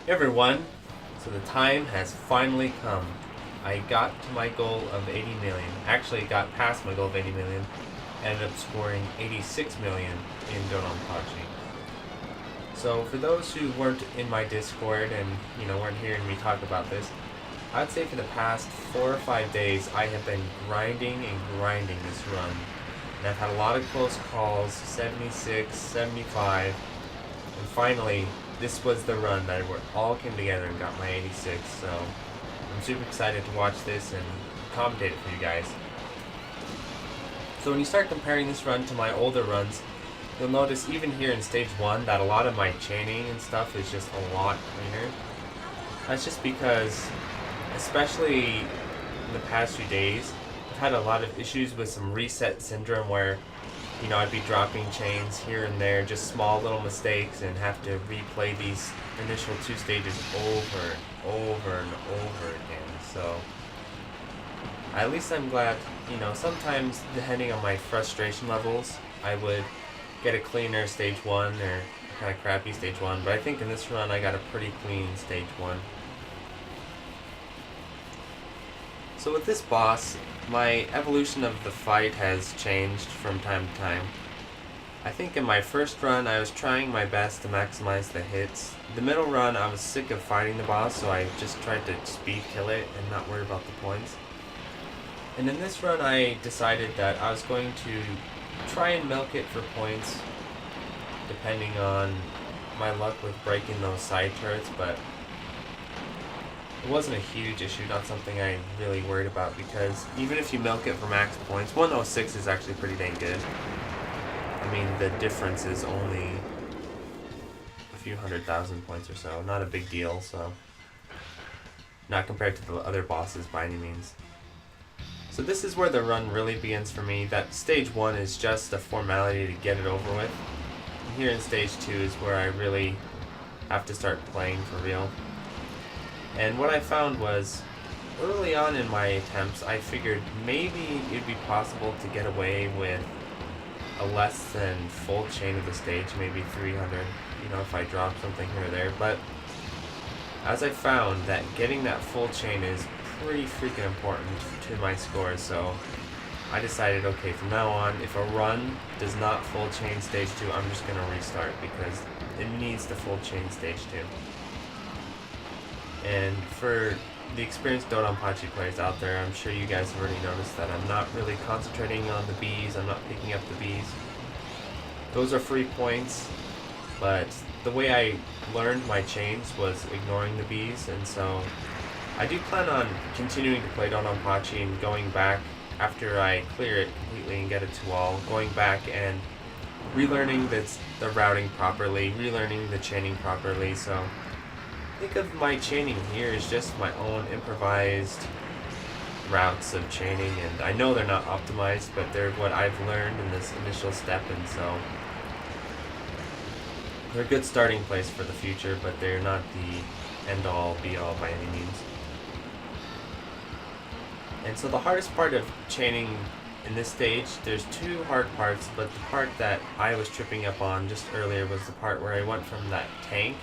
Hey everyone, so the time has finally come. I got to my goal of 80 million. Actually, got past my goal of 80 million. Ended up scoring 86 million in Dononpachi. So for those who weren't in my Discord and weren't hearing me talk about this, I'd say for the past 4 or 5 days I have been grinding and grinding this run. And I've had a lot of close calls, 76, 75, and finally this was the run that all came together and got my 86. So I'm super excited to watch this and commentate it for you guys. So when you start comparing this run to my older runs, you'll notice even here in stage 1 that a lot of my chaining and stuff is just a lot cleaner. That's just because, especially in the past few days, I've had a lot of issues with some reset syndrome where I'd be dropping chains here and there, just small little mistakes, and have to replay these initial 2 stages over and over and over again. So at least I'm glad, sometimes depending on my frustration levels, I would get a cleaner stage 1 or kind of crappy stage 1, but I think in this run I got a pretty clean stage 1. So with this boss, my evolution of the fight has changed from time to time. I think in my first run I was trying my best to maximize the hits. The middle run I was sick of fighting the boss, so I just tried to speed kill it and not worry about the points. And in this run I decided that I was going to try and milk it for points depending on my luck with breaking those side turrets, but it wasn't a huge issue, not something I really worried about, because even if you milk it for max points, 106 is actually pretty dang good. I mean, the difference is only a few 100,000 points or so, not a big deal, so not compared to the other bosses by any means. So this is where the run really begins for me. That stage 1 is just a formality to get it over with. And here in stage 2 is where I really have to start playing for real. And what I found was, early on in my attempts, I figured maybe it'd be possible to get away with a less than full chain of the stage, maybe 300, if I drop something here or there. But as I found that getting that full chain is pretty freaking important to my score, so I decided, okay, from now on, if a run does not full chain stage 2, I'm just going to restart, because it needs the full chain stage 2. And for the experienced Dononpachi players out there, I'm sure you guys have already noticed that I'm not really concentrating on the bees, I'm not picking up the bees. Those are free points, but the way I learned my chains was ignoring the bees, and so I do plan on continuing to play Dononpachi and going back after I clear it completely and get it to all, going back and relearning the routing properly, relearning the chaining properly. So think of my chaining here as just my own improvised routes of chaining, and I know they're not optimized, but they're what I've learned in this initial step, and so they're a good starting place for the future, but they're not the end-all, be-all by any means. And so the hardest part of chaining in this stage, there's 2 hard parts, but the part that I was tripping up on just earlier was the part where I went from that tank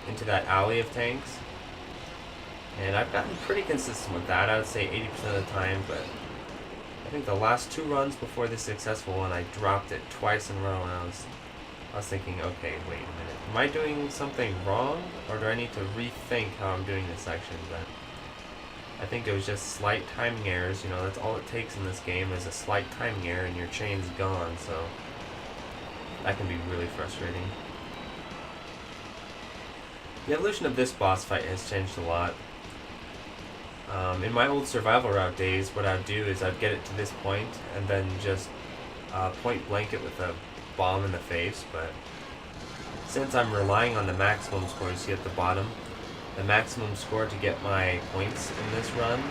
into that alley of tanks. And I've gotten pretty consistent with that, I would say 80% of the time, but I think the last 2 runs before this successful one, I dropped it twice in a row, and I was thinking, okay, wait a minute, am I doing something wrong, or do I need to rethink how I'm doing this section? But I think it was just slight timing errors. That's all it takes in this game, is a slight timing error and your chain's gone, so that can be really frustrating. The evolution of this boss fight has changed a lot. In my old survival route days, what I'd do is I'd get it to this point and then just point blank it with a bomb in the face, but since I'm relying on the maximum score you see at the bottom, the maximum score to get my points in this run,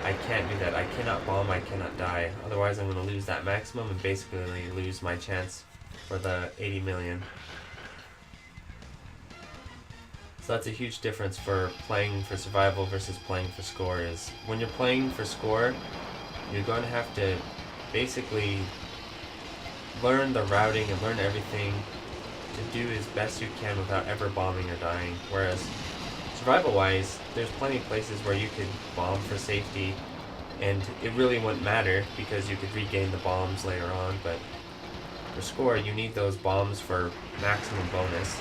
I can't do that. I cannot bomb, I cannot die. Otherwise I'm going to lose that maximum and basically lose my chance for the 80 million. So that's a huge difference for playing for survival versus playing for score. Is when you're playing for score, you're going to have to basically learn the routing and learn everything to do as best you can without ever bombing or dying. Whereas survival-wise, there's plenty of places where you could bomb for safety, and it really wouldn't matter because you could regain the bombs later on, but for score, you need those bombs for maximum bonus.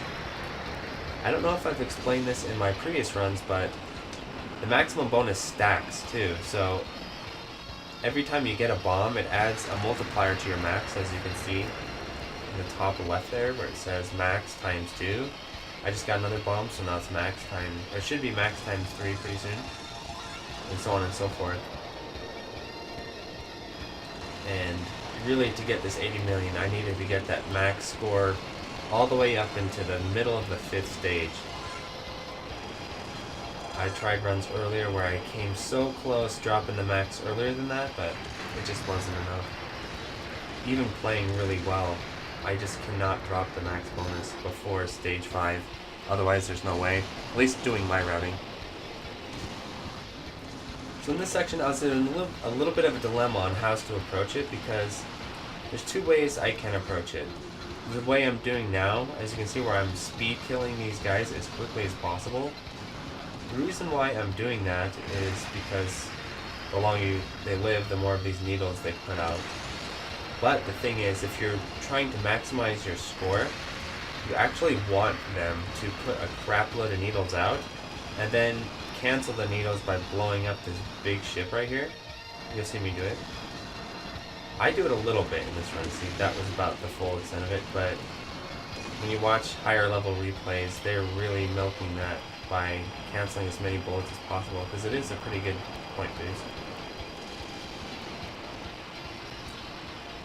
I don't know if I've explained this in my previous runs, but the maximum bonus stacks too, so every time you get a bomb, it adds a multiplier to your max, as you can see in the top left there where it says max times 2. I just got another bomb, so now it's max times, or it should be max times 3 pretty soon, and so on and so forth. And really, to get this 80 million, I needed to get that max score all the way up into the middle of the 5th stage. I tried runs earlier where I came so close dropping the max earlier than that, but it just wasn't enough. Even playing really well, I just cannot drop the max bonus before stage 5. Otherwise, there's no way. At least doing my routing. So in this section, I was in a little bit of a dilemma on how to approach it, because there's 2 ways I can approach it. The way I'm doing now, as you can see, where I'm speed killing these guys as quickly as possible. The reason why I'm doing that is because the longer they live, the more of these needles they put out. But the thing is, if you're trying to maximize your score, you actually want them to put a crap load of needles out, and then cancel the needles by blowing up this big ship right here. You'll see me do it. I do it a little bit in this run, see, that was about the full extent of it, but when you watch higher level replays, they're really milking that by canceling as many bullets as possible, because it is a pretty good point boost.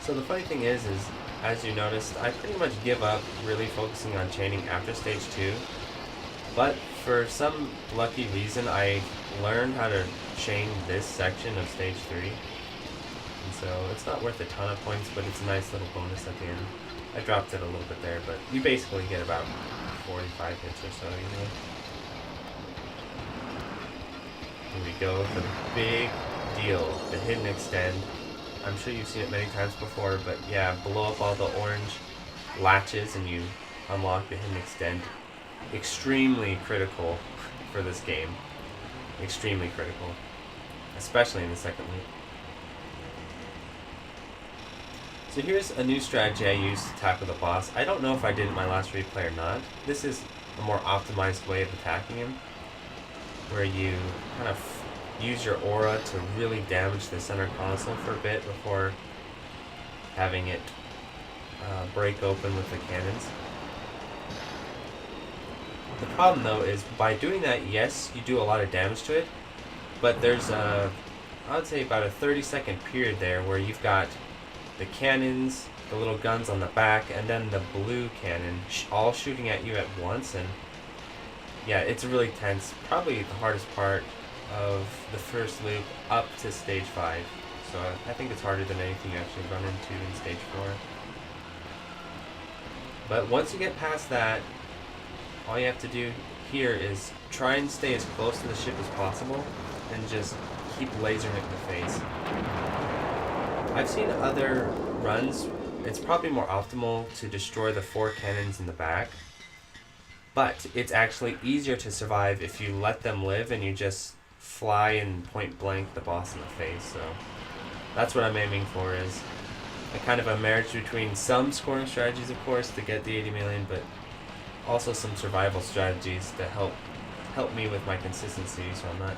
So the funny thing is as you noticed, I pretty much give up really focusing on chaining after stage 2, but for some lucky reason I learned how to chain this section of stage 3, and so it's not worth a ton of points, but it's a nice little bonus at the end. I dropped it a little bit there, but you basically get about 45 hits or so usually. Here we go, the big deal, the hidden extend. I'm sure you've seen it many times before, but yeah, blow up all the orange latches and you unlock the hidden extend. Extremely critical for this game. Extremely critical. Especially in the second loop. So here's a new strategy I used to tackle the boss. I don't know if I did it in my last replay or not. This is a more optimized way of attacking him, where you kind of use your aura to really damage the center console for a bit before having it break open with the cannons. The problem though is by doing that, yes, you do a lot of damage to it, but there's I would say about a 30-second period there where you've got the cannons, the little guns on the back, and then the blue cannon all shooting at you at once, and yeah, it's really tense. Probably the hardest part of the first loop up to stage 5. So I think it's harder than anything you actually run into in stage 4. But once you get past that, all you have to do here is try and stay as close to the ship as possible and just keep lasering it in the face. I've seen other runs, it's probably more optimal to destroy the 4 cannons in the back, but it's actually easier to survive if you let them live and you just fly and point blank the boss in the face. So that's what I'm aiming for, is a kind of a marriage between some scoring strategies, of course, to get the 80 million, but also some survival strategies to help me with my consistency, so I'm not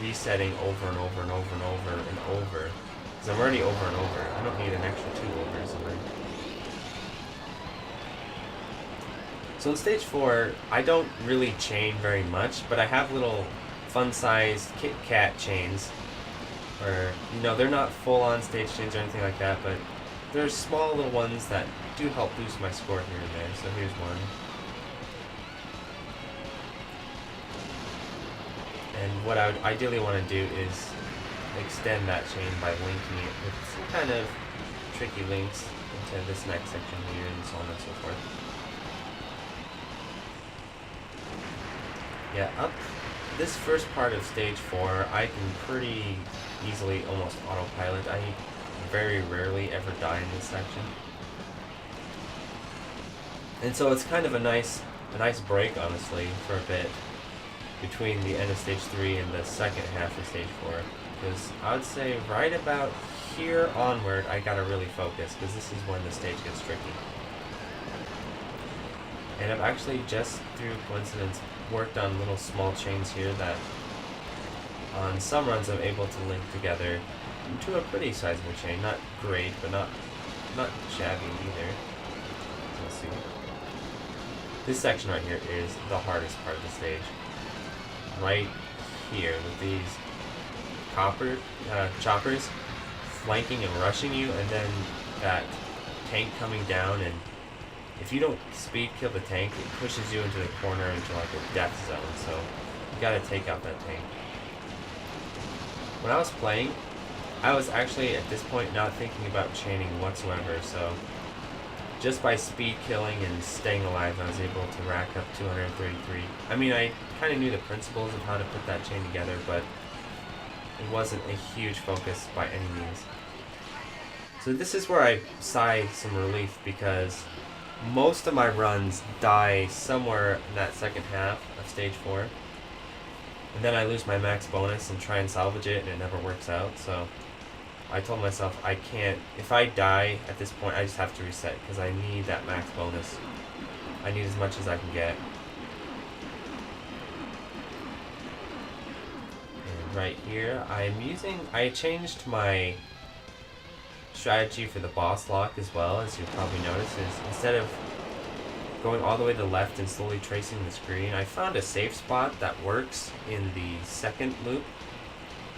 resetting over and over and over and over and over, because I'm already over and over. I don't need an extra 2 overs. So in stage 4, I don't really chain very much, but I have little fun-sized Kit Kat chains, where, you know, they're not full-on stage chains or anything like that, but there's small little ones that do help boost my score here and there. So here's one. And what I would ideally want to do is extend that chain by linking it with some kind of tricky links into this next section here, and so on and so forth. Yeah, up this first part of stage 4, I can pretty easily almost autopilot. I very rarely ever die in this section. And so it's kind of a nice break, honestly, for a bit between the end of stage 3 and the second half of stage 4. Because I would say right about here onward, I gotta really focus, because this is when the stage gets tricky. And I've actually just through coincidence worked on little small chains here that on some runs I'm able to link together into a pretty sizable chain. Not great, but not shabby either. So let's see. This section right here is the hardest part of the stage. Right here with these choppers flanking and rushing you, and then that tank coming down, and if you don't speed kill the tank, it pushes you into the corner into like a death zone, so you gotta take out that tank. When I was playing, I was actually at this point not thinking about chaining whatsoever, so just by speed killing and staying alive, I was able to rack up 233. I mean, I kind of knew the principles of how to put that chain together, but it wasn't a huge focus by any means. So this is where I sigh some relief, because most of my runs die somewhere in that second half of stage 4. And then I lose my max bonus and try and salvage it, and it never works out, so I told myself I can't, if I die at this point, I just have to reset, because I need that max bonus. I need as much as I can get. And right here, I changed my strategy for the boss lock as well, as you probably noticed, is instead of going all the way to the left and slowly tracing the screen, I found a safe spot that works in the second loop.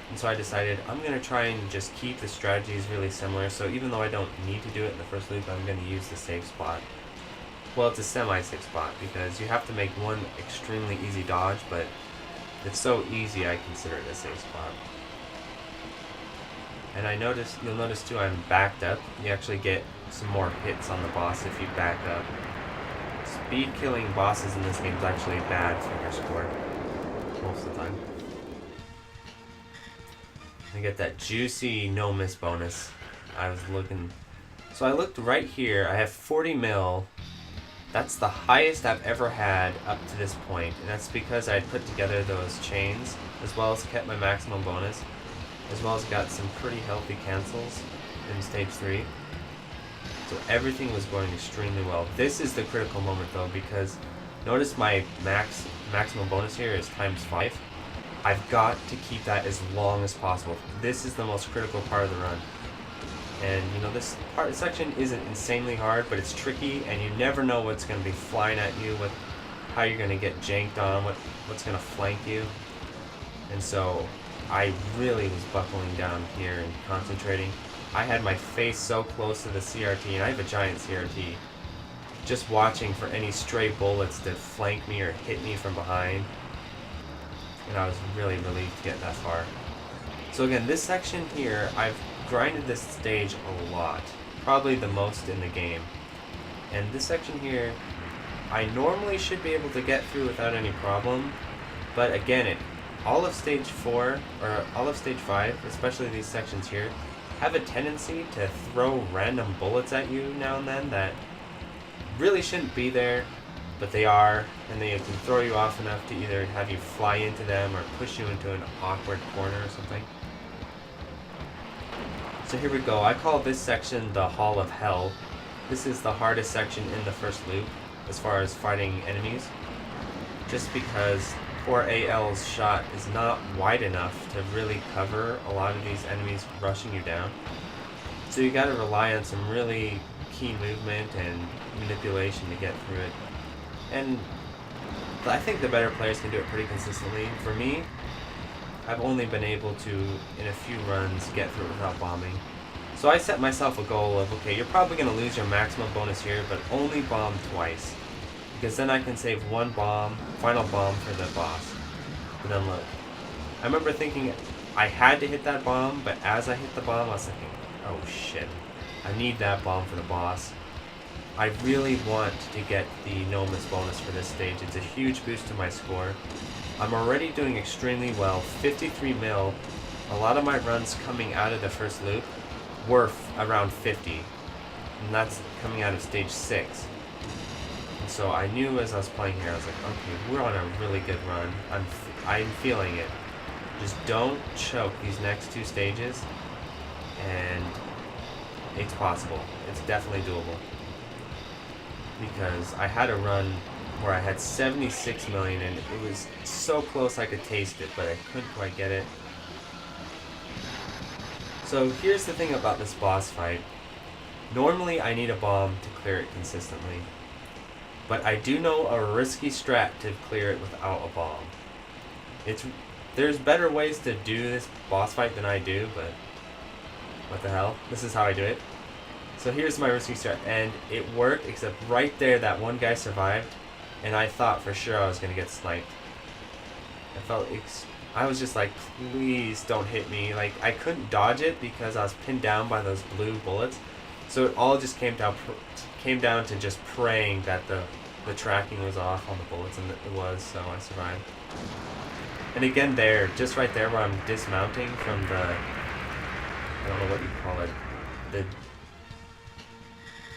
And so I decided I'm going to try and just keep the strategies really similar, so even though I don't need to do it in the first loop, I'm going to use the safe spot. Well, it's a semi-safe spot, because you have to make one extremely easy dodge, but it's so easy I consider it a safe spot. And you'll notice too, I'm backed up. You actually get some more hits on the boss if you back up. Speed killing bosses in this game is actually bad for your score, most of the time. I get that juicy no miss bonus. So I looked right here. I have 40 mil. That's the highest I've ever had up to this point, and that's because I had put together those chains, as well as kept my maximum bonus, as well as got some pretty healthy cancels in stage 3. So everything was going extremely well. This is the critical moment though, because notice my maximum bonus here is ×5. I've got to keep that as long as possible. This is the most critical part of the run. And you know, this section isn't insanely hard, but it's tricky, and you never know what's going to be flying at you, how you're going to get janked on, what's going to flank you. And so I really was buckling down here and concentrating. I had my face so close to the CRT, and I have a giant CRT, just watching for any stray bullets to flank me or hit me from behind. And I was really relieved to get that far. So again, this section here, I've grinded this stage a lot, probably the most in the game. And this section here, I normally should be able to get through without any problem, but again, all of stage 4, or all of stage 5, especially these sections here, have a tendency to throw random bullets at you now and then that really shouldn't be there, but they are, and they can throw you off enough to either have you fly into them or push you into an awkward corner or something. So here we go. I call this section the Hall of Hell. This is the hardest section in the first loop as far as fighting enemies, just because poor AL's shot is not wide enough to really cover a lot of these enemies rushing you down. So you gotta rely on some really key movement and manipulation to get through it. And I think the better players can do it pretty consistently. For me, I've only been able to, in a few runs, get through it without bombing. So I set myself a goal of, okay, you're probably going to lose your maximum bonus here, but only bomb twice. Because then I can save one bomb, final bomb for the boss. But then look, I remember thinking I had to hit that bomb, but as I hit the bomb, I was thinking, oh shit, I need that bomb for the boss. I really want to get the no miss bonus for this stage. It's a huge boost to my score. I'm already doing extremely well, 53 mil. A lot of my runs coming out of the first loop were around 50, and that's coming out of stage 6. And so I knew as I was playing here, I was like, okay, we're on a really good run. I'm feeling it. Just don't choke these next 2 stages, and it's possible. It's definitely doable. Because I had a run where I had 76 million, and it was so close I could taste it, but I couldn't quite get it. So here's the thing about this boss fight. Normally I need a bomb to clear it consistently, but I do know a risky strat to clear it without a bomb. There's better ways to do this boss fight than I do, but what the hell? This is how I do it. So here's my risky strat, and it worked, except right there that one guy survived, and I thought for sure I was going to get sniped. I was just like, please don't hit me. Like, I couldn't dodge it because I was pinned down by those blue bullets. So it all just came down to just praying that the tracking was off on the bullets, and it was, so I survived. And again there, just right there where I'm dismounting from the, I don't know what you call it, the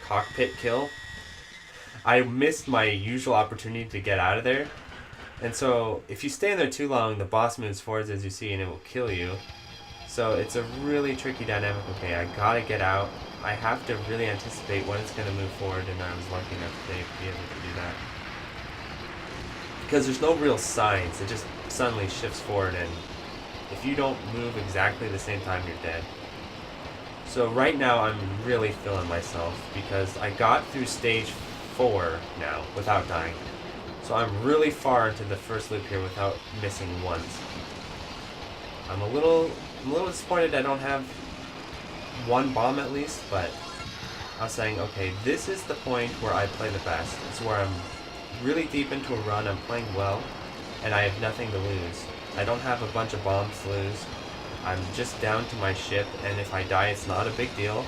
cockpit kill, I missed my usual opportunity to get out of there. And so if you stay in there too long, the boss moves forwards as you see, and it will kill you. So it's a really tricky dynamic. Okay, I gotta get out. I have to really anticipate when it's gonna move forward, and I was lucky enough to be able to do that. Because there's no real signs, it just suddenly shifts forward, and if you don't move exactly the same time, you're dead. So right now I'm really feeling myself, because I got through stage 4 now without dying. So I'm really far into the first loop here without missing once. I'm a little disappointed I don't have one bomb at least, but I was saying, okay, this is the point where I play the best. It's where I'm really deep into a run, I'm playing well, and I have nothing to lose. I don't have a bunch of bombs to lose. I'm just down to my ship, and if I die, it's not a big deal.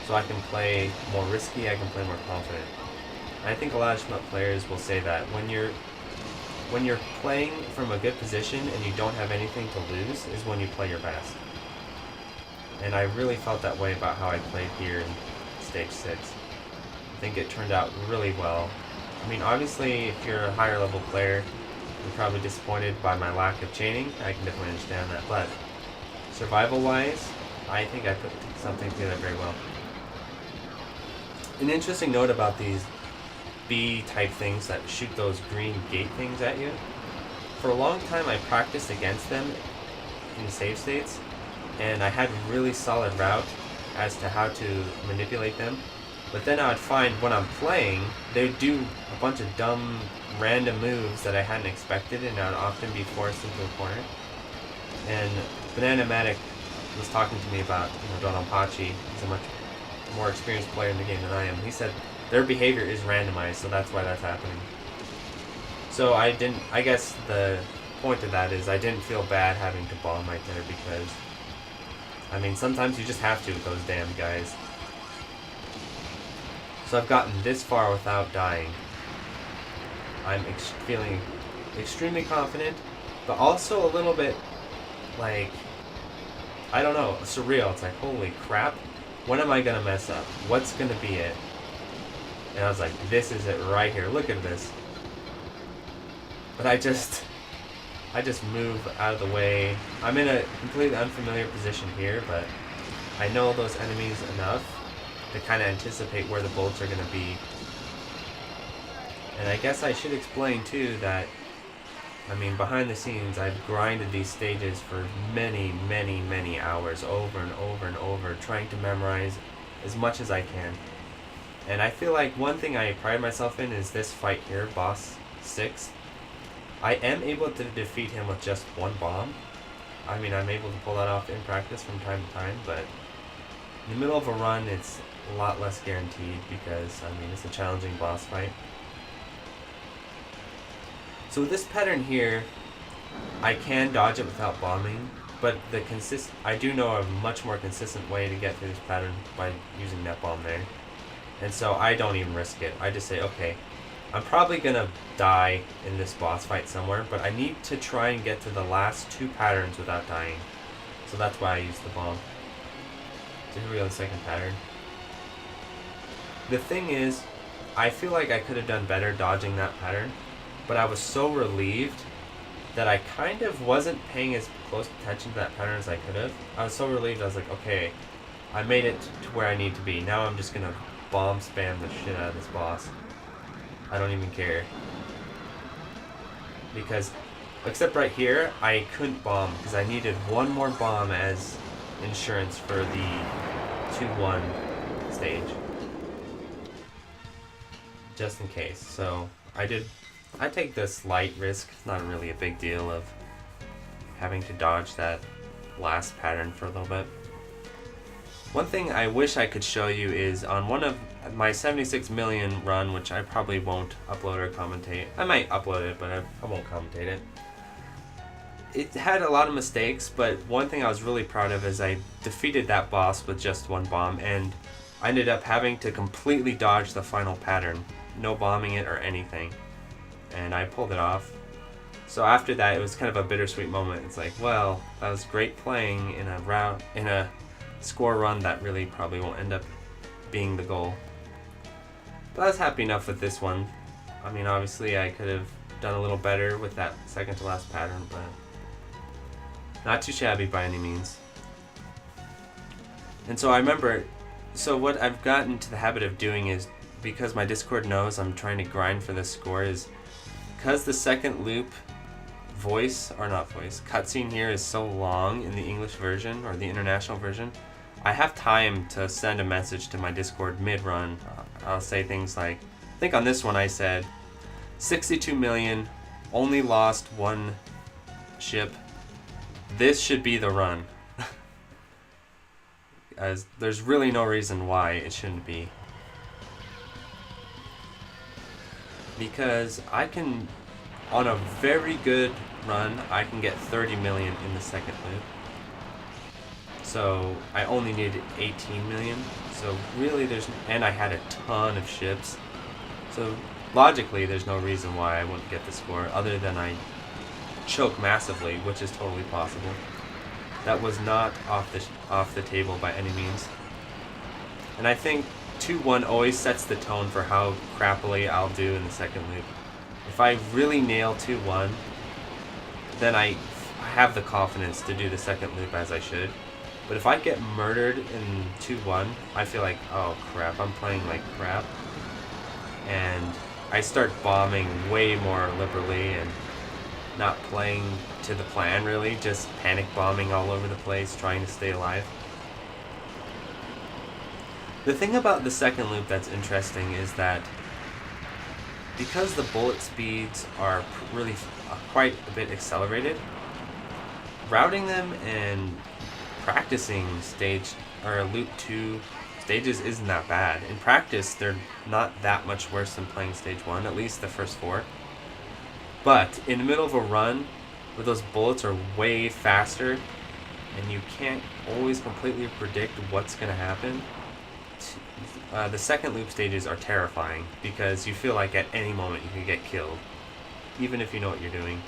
So I can play more risky, I can play more confident. And I think a lot of Shmup players will say that when you're playing from a good position and you don't have anything to lose is when you play your best. And I really felt that way about how I played here in stage 6. I think it turned out really well. I mean, obviously, if you're a higher level player, you're probably disappointed by my lack of chaining. I can definitely understand that, but survival-wise, I think I put something together very well. An interesting note about these B-type things that shoot those green gate things at you. For a long time, I practiced against them in save states, and I had a really solid route as to how to manipulate them. But then I would find when I'm playing, they would do a bunch of dumb, random moves that I hadn't expected, and I would often be forced into a corner. And Banana-Matic was talking to me about Donpachi. He's a much more experienced player in the game than I am. He said their behavior is randomized, so that's why that's happening. So I guess the point of that is I didn't feel bad having to bomb right there, because, I mean, sometimes you just have to with those damn guys. So I've gotten this far without dying. I'm feeling extremely confident, but also a little bit, like, I don't know, surreal. It's like, holy crap, when am I gonna mess up? What's gonna be it? And I was like, this is it right here, look at this. But I just move out of the way. I'm in a completely unfamiliar position here, but I know those enemies enough to kind of anticipate where the bullets are going to be. And I guess I should explain too that, I mean, behind the scenes, I've grinded these stages for many, many, many hours over and over and over, trying to memorize as much as I can. And I feel like one thing I pride myself in is this fight here, boss 6. I am able to defeat him with just one bomb. I mean, I'm able to pull that off in practice from time to time, but in the middle of a run, it's a lot less guaranteed because, I mean, it's a challenging boss fight. So with this pattern here, I can dodge it without bombing, but I do know a much more consistent way to get through this pattern by using that bomb there. And so I don't even risk it. I just say, okay, I'm probably gonna die in this boss fight somewhere, but I need to try and get to the last 2 patterns without dying. So that's why I use the bomb. So here we go, the second pattern. The thing is, I feel like I could have done better dodging that pattern, but I was so relieved that I kind of wasn't paying as close attention to that pattern as I could have. I was so relieved. I was like, okay, I made it to where I need to be. Now I'm just gonna bomb spam the shit out of this boss. I don't even care. Because, except right here, I couldn't bomb because I needed one more bomb as insurance for the 2-1 stage. Just in case. So, I take this slight risk. It's not really a big deal of having to dodge that last pattern for a little bit. One thing I wish I could show you is on one of my 76 million run, which I probably won't upload or commentate. I might upload it, but I won't commentate it. It had a lot of mistakes, but one thing I was really proud of is I defeated that boss with just one bomb, and I ended up having to completely dodge the final pattern. No bombing it or anything. And I pulled it off. So after that, it was kind of a bittersweet moment. It's like, well, that was great playing in a score run that really probably won't end up being the goal. But I was happy enough with this one. I mean, obviously I could have done a little better with that second to last pattern, but not too shabby by any means. And so I remember, so what I've gotten to the habit of doing is, because my Discord knows I'm trying to grind for this score, is because the second loop cutscene here is so long in the English version or the international version, I have time to send a message to my Discord mid-run. I'll say things like, I think on this one I said, 62 million, only lost one ship. This should be the run. As there's really no reason why it shouldn't be. Because I can, on a very good run, I can get 30 million in the second loop. So I only needed 18 million. So really and I had a ton of ships. So logically there's no reason why I wouldn't get the score other than I choke massively, which is totally possible. That was not off the table by any means. And I think 2-1 always sets the tone for how crappily I'll do in the second loop. If I really nail 2-1, then I have the confidence to do the second loop as I should. But if I get murdered in 2-1, I feel like, oh crap, I'm playing like crap. And I start bombing way more liberally and not playing to the plan really, just panic bombing all over the place, trying to stay alive. The thing about the second loop that's interesting is that because the bullet speeds are really quite a bit accelerated, routing them and practicing stage or loop 2 stages isn't that bad. In practice, they're not that much worse than playing stage 1, at least the first 4. But in the middle of a run, where those bullets are way faster, and you can't always completely predict what's going to happen, the second loop stages are terrifying, because you feel like at any moment you can get killed, even if you know what you're doing.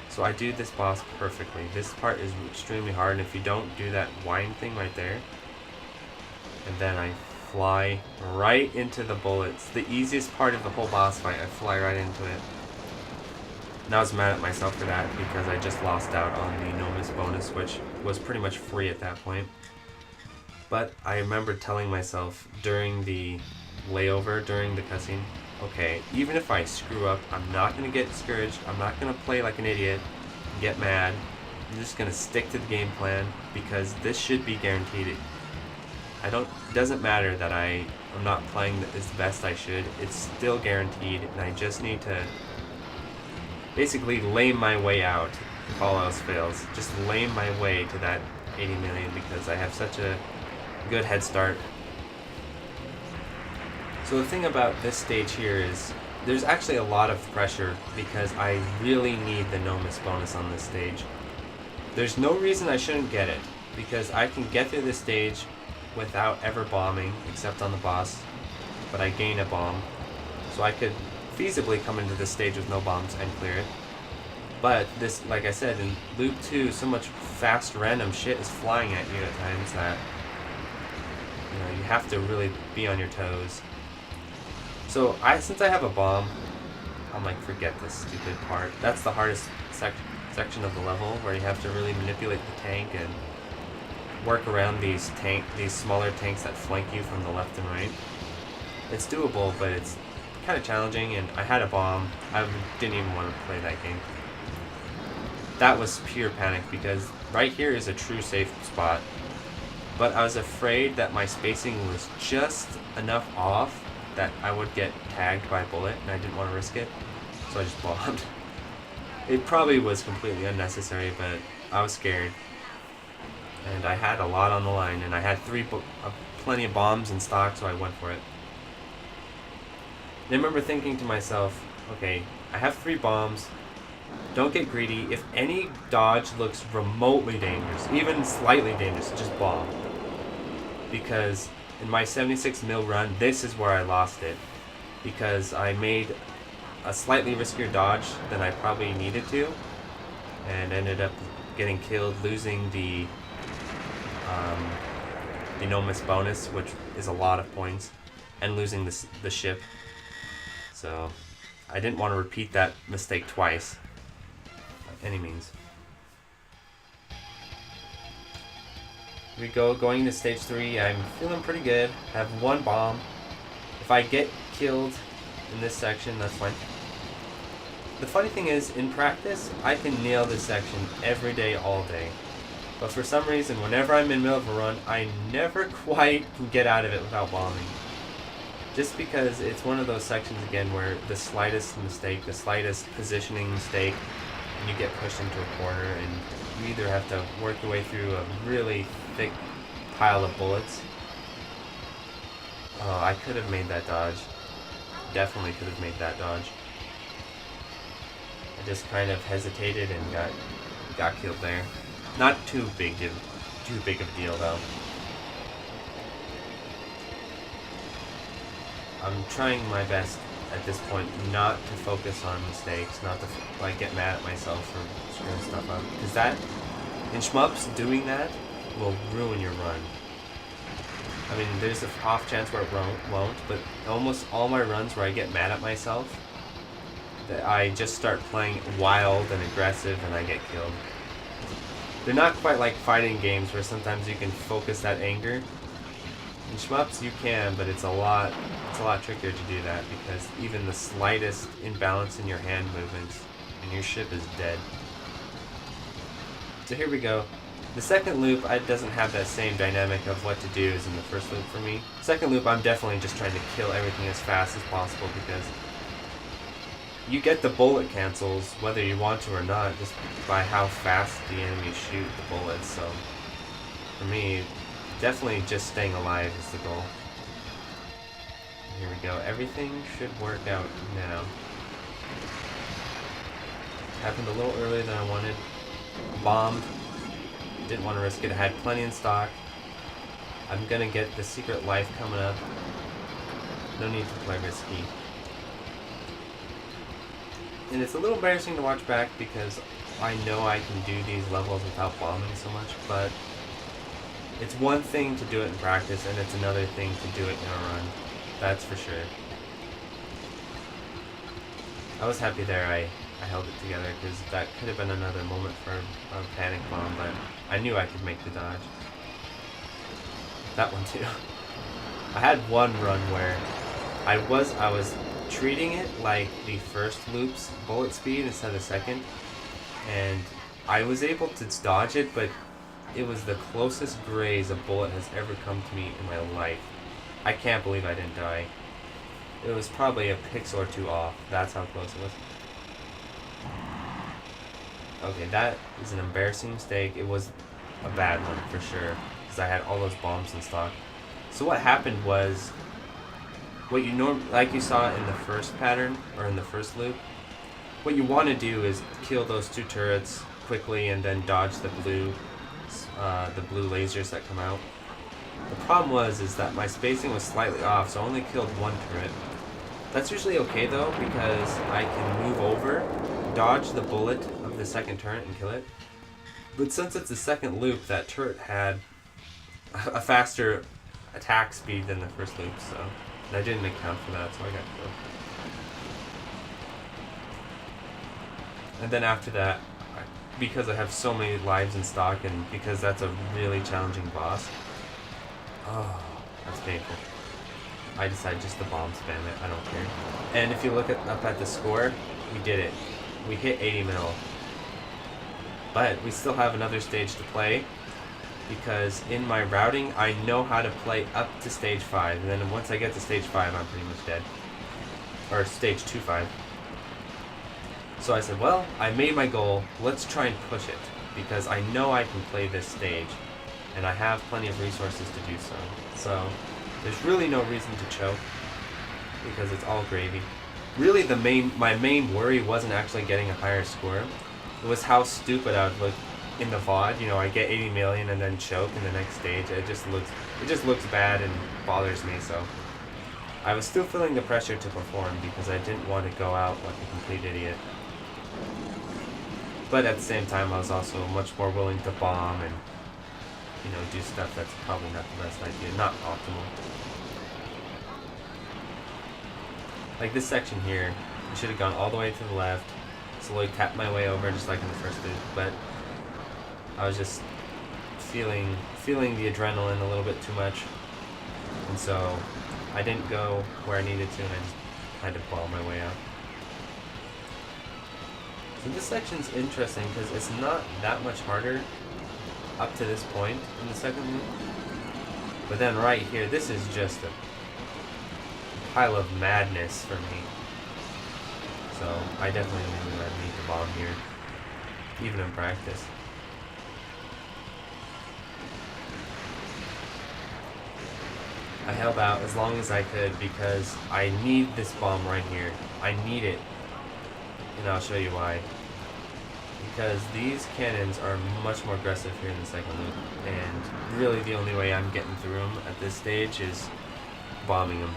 So I do this boss perfectly. This part is extremely hard, and if you don't do that whine thing right there, and then I fly right into the bullets. The easiest part of the whole boss fight, I fly right into it. And I was mad at myself for that because I just lost out on the Nomus bonus, which was pretty much free at that point. But I remember telling myself during the layover, during the cutscene, okay, even if I screw up, I'm not going to get discouraged. I'm not going to play like an idiot and get mad. I'm just going to stick to the game plan because this should be guaranteed. It doesn't matter that I'm not playing as best I should. It's still guaranteed, and I just need to basically lame my way out if all else fails. Just lame my way to that 80 million because I have such a good head start. So the thing about this stage here is there's actually a lot of pressure because I really need the Nomus bonus on this stage. There's no reason I shouldn't get it because I can get through this stage without ever bombing except on the boss, but I gain a bomb. So I could feasibly come into this stage with no bombs and clear it. But this, like I said, in loop 2, so much fast random shit is flying at you at times that you have to really be on your toes. So since I have a bomb, I'm like, forget this stupid part. That's the hardest section of the level, where you have to really manipulate the tank and work around these smaller tanks that flank you from the left and right. It's doable, but it's kind of challenging, and I had a bomb. I didn't even want to play that game. That was pure panic, because right here is a true safe spot, but I was afraid that my spacing was just enough off that I would get tagged by a bullet, and I didn't want to risk it, so I just bombed. It probably was completely unnecessary, but I was scared, and I had a lot on the line, and I had plenty of bombs in stock, so I went for it. And I remember thinking to myself, okay, I have 3 bombs, don't get greedy. If any dodge looks remotely dangerous, even slightly dangerous, just bomb. Because in my 76 mil run, this is where I lost it. Because I made a slightly riskier dodge than I probably needed to, and ended up getting killed, losing the Nomus bonus, which is a lot of points, and losing the ship. So I didn't want to repeat that mistake twice, by any means. Here we go, going into stage 3. I'm feeling pretty good. I have 1 bomb. If I get killed in this section, that's fine. The funny thing is, in practice, I can nail this section every day, all day. But for some reason, whenever I'm in the middle of a run, I never quite can get out of it without bombing. Just because it's one of those sections, again, where the slightest mistake, the slightest positioning mistake, and you get pushed into a corner, and you either have to work your way through a really thick pile of bullets. Oh, I could have made that dodge. Definitely could have made that dodge. I just kind of hesitated and got killed there. Not too big of a deal though. I'm trying my best at this point not to focus on mistakes, not to like get mad at myself for screwing stuff up, because that in shmups doing that will ruin your run. I mean, there's an off chance where it won't, but almost all my runs where I get mad at myself, that I just start playing wild and aggressive and I get killed. They're not quite like fighting games where sometimes you can focus that anger. In shmups you can, but it's a lot trickier to do that, because even the slightest imbalance in your hand movements and your ship is dead. So here we go. The second loop doesn't have that same dynamic of what to do as in the first loop for me. Second loop, I'm definitely just trying to kill everything as fast as possible, because you get the bullet cancels whether you want to or not, just by how fast the enemies shoot the bullets. So for me, definitely just staying alive is the goal. Here we go. Everything should work out now. Happened a little earlier than I wanted. Bombed. Didn't want to risk it. I had plenty in stock. I'm gonna get the secret life coming up. No need to play risky. And it's a little embarrassing to watch back, because I know I can do these levels without bombing so much, but it's one thing to do it in practice, and it's another thing to do it in a run. That's for sure. I was happy there I held it together, because that could have been another moment for a panic bomb, but I knew I could make the dodge. That one too. I had one run where I was treating it like the first loop's bullet speed instead of the second, and I was able to dodge it, but it was the closest graze a bullet has ever come to me in my life. I can't believe I didn't die. It was probably a pixel or 2 off. That's how close it was. Okay, that is an embarrassing mistake. It was a bad one for sure, because I had all those bombs in stock. So what happened was, what you like you saw in the first pattern, or in the first loop, what you want to do is kill those 2 turrets quickly and then dodge the blue lasers that come out. The problem is that my spacing was slightly off, so I only killed 1 turret. That's usually okay though, because I can move over, dodge the bullet of the second turret and kill it. But since it's the second loop, that turret had a faster attack speed than the first loop, so And I didn't account for that, so I got killed. And then after that, because I have so many lives in stock, and because that's a really challenging boss, oh, that's painful. I decided just to bomb spam it. I don't care. And if you look up at the score, we did it. We hit 80 mil. But we still have another stage to play, because in my routing, I know how to play up to stage 5. And then once I get to stage 5, I'm pretty much dead. Or stage 2-5. So I said, well, I made my goal. Let's try and push it, because I know I can play this stage, and I have plenty of resources to do so. So there's really no reason to choke, because it's all gravy. Really, my main worry wasn't actually getting a higher score. It was how stupid I would look in the VOD. You know, I get 80 million and then choke in the next stage. It just looks bad and bothers me. So I was still feeling the pressure to perform, because I didn't want to go out like a complete idiot. But at the same time, I was also much more willing to bomb and, you know, do stuff that's probably not the best idea, not optimal. Like this section here, I should have gone all the way to the left, slowly tapped my way over just like in the first loop, but I was just feeling the adrenaline a little bit too much, and so I didn't go where I needed to, and I just had to bomb my way out. So this section's interesting because it's not that much harder up to this point in the second loop. But then right here, this is just a pile of madness for me. So I definitely knew that I need to bomb here, even in practice. I held out as long as I could because I need this bomb right here. I need it. And I'll show you why. Because these cannons are much more aggressive here in the second loop, and really the only way I'm getting through them at this stage is bombing them.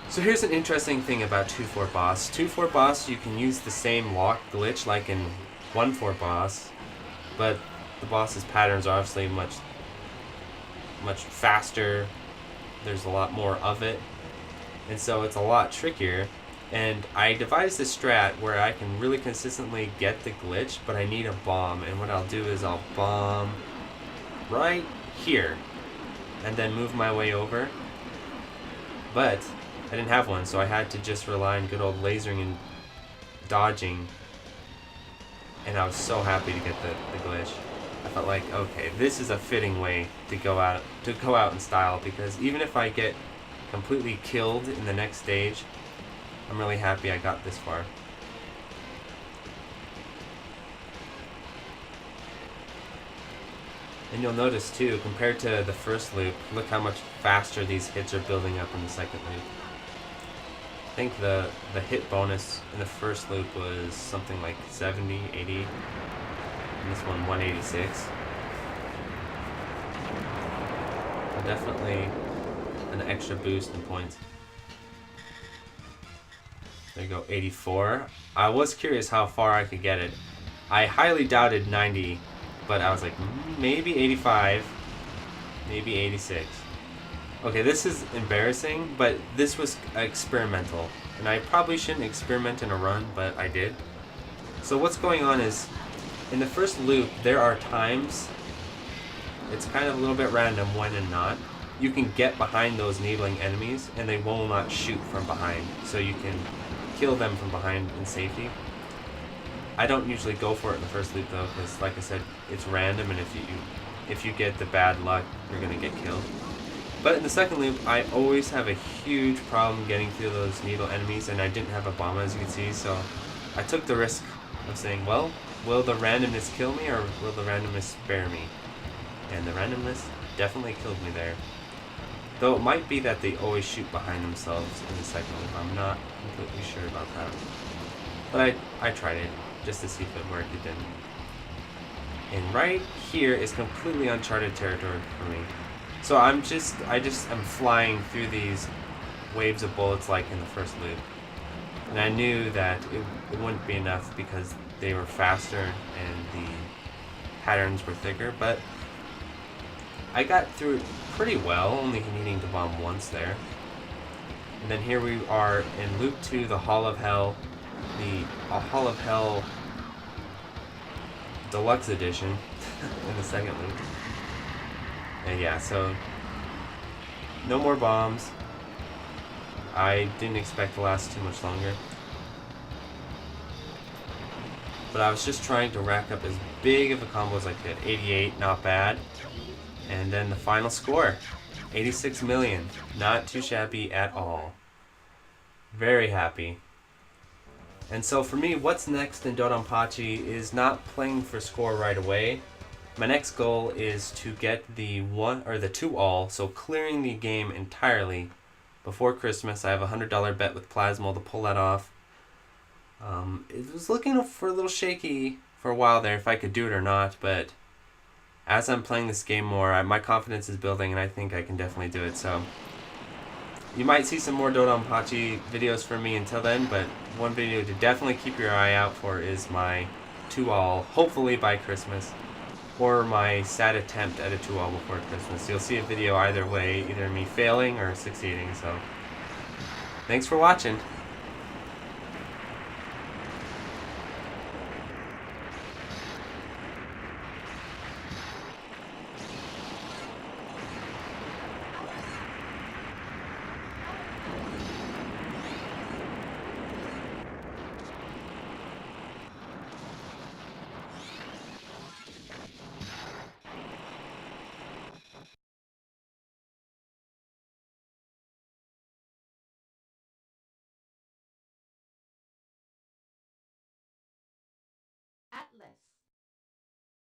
So here's an interesting thing about 2-4 boss. 2-4 boss, you can use the same lock glitch like in 1-4 boss, but the boss's patterns are obviously much faster. There's a lot more of it, and so it's a lot trickier. And I devised a strat where I can really consistently get the glitch, but I need a bomb. And what I'll do is I'll bomb right here and then move my way over. But I didn't have one, so I had to just rely on good old lasering and dodging. And I was so happy to get the glitch. I felt like, okay, this is a fitting way to go out in style, because even if I get completely killed in the next stage, I'm really happy I got this far. And you'll notice too, compared to the first loop, look how much faster these hits are building up in the second loop. I think the hit bonus in the first loop was something like 70, 80, and this one 186. So definitely an extra boost in points. There you go, 84. I was curious how far I could get it. I highly doubted 90, but I was like, maybe 85, maybe 86. Okay, this is embarrassing, but this was experimental. And I probably shouldn't experiment in a run, but I did. So what's going on is, in the first loop, there are times, it's kind of a little bit random when and not, you can get behind those needling enemies, and they will not shoot from behind. So you can kill them from behind in safety. I don't usually go for it in the first loop though, because like I said, it's random, and if you get the bad luck, you're gonna get killed. But in the second loop, I always have a huge problem getting through those needle enemies, and I didn't have a bomb, as you can see, so I took the risk of saying, well, will the randomness kill me, or will the randomness spare me? And the randomness definitely killed me there. Though it might be that they always shoot behind themselves in the second loop. I'm not completely sure about that. But I tried it, just to see if it worked. It didn't. And right here is completely uncharted territory for me. So I just am flying through these waves of bullets like in the first loop. And I knew that it wouldn't be enough because they were faster and the patterns were thicker, but I got through it pretty well, only needing to bomb once there. And then here we are in Loop 2, the Hall of Hell. The Hall of Hell Deluxe Edition in the second loop. And yeah, so no more bombs. I didn't expect to last too much longer. But I was just trying to rack up as big of a combo as I could. 88, not bad. And then the final score, 86 million. Not too shabby at all. Very happy. And so for me, what's next in Dodonpachi is not playing for score right away. My next goal is to get the 1 or the 2-all, so clearing the game entirely before Christmas. I have a $100 bet with Plasmo to pull that off. It was looking for a little shaky for a while there if I could do it or not, but as I'm playing this game more, my confidence is building and I think I can definitely do it. So you might see some more Dodonpachi videos from me until then, but one video to definitely keep your eye out for is my 2-all, hopefully by Christmas, or my sad attempt at a 2-all before Christmas. You'll see a video either way, either me failing or succeeding. So thanks for watching.